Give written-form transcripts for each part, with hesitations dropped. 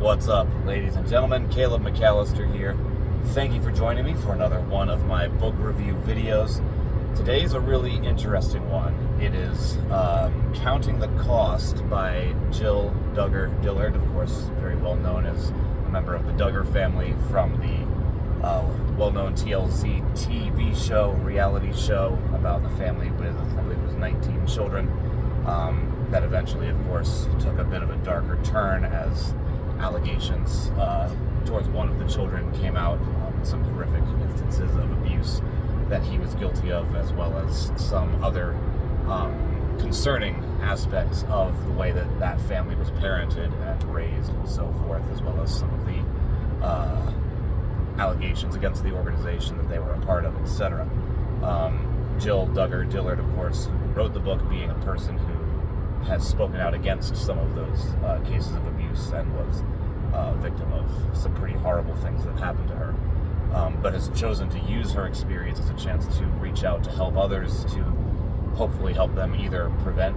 What's up, ladies and gentlemen? Caleb McAllister here. Thank you for joining me for another one of my book review videos. Today's a really interesting one. It is Counting the Cost by Jill Duggar, of course, very well known as a member of the Duggar family from the well-known TLC TV show, reality show about the family with, I believe it was 19 children. That eventually, of course, took a bit of a darker turn as allegations towards one of the children came out, some horrific instances of abuse that he was guilty of, as well as some other concerning aspects of the way that that family was parented and raised and so forth, as well as some of the allegations against the organization that they were a part of, etc. Jill Duggar, of course, wrote the book, being a person who has spoken out against some of those cases of abuse and was a victim of some pretty horrible things that happened to her, but has chosen to use her experience as a chance to reach out to help others, to hopefully help them either prevent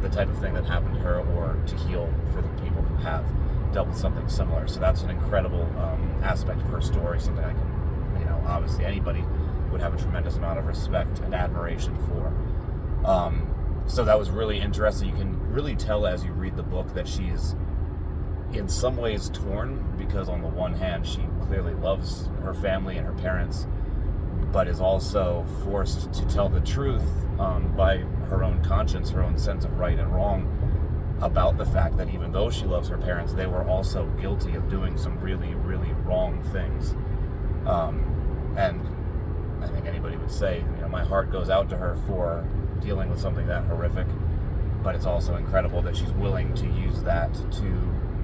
the type of thing that happened to her or to heal for the people who have dealt with something similar. So that's an incredible aspect of her story, something I can, obviously anybody would have a tremendous amount of respect and admiration for. So that was really interesting. You can really tell as you read the book that she's in some ways torn, because on the one hand she clearly loves her family and her parents, but is also forced to tell the truth by her own conscience, her own sense of right and wrong, about the fact that even though she loves her parents, they were also guilty of doing some really, really wrong things. And I think anybody would say, my heart goes out to her for dealing with something that horrific, but it's also incredible that she's willing to use that to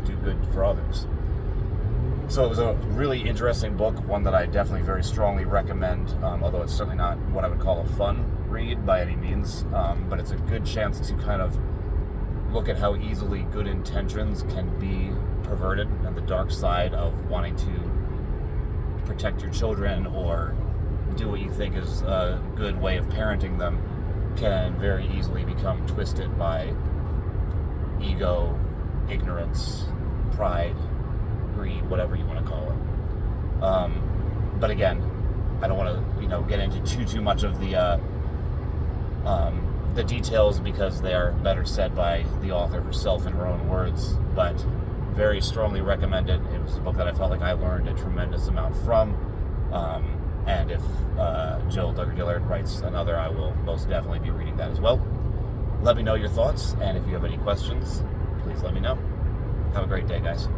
do good for others. So it was a really interesting book, one that I definitely very strongly recommend, although it's certainly not what I would call a fun read by any means, but it's a good chance to kind of look at how easily good intentions can be perverted, and the dark side of wanting to protect your children or do what you think is a good way of parenting them can very easily become twisted by ego, ignorance, pride, greed, whatever you want to call it. But again, I don't want to, get into too much of the details, because they are better said by the author herself in her own words. But very strongly recommend it. It was a book that I felt like I learned a tremendous amount from. And if Jill Duggar writes another, I will most definitely be reading that as well. Let me know your thoughts, and if you have any questions, please let me know. Have a great day, guys.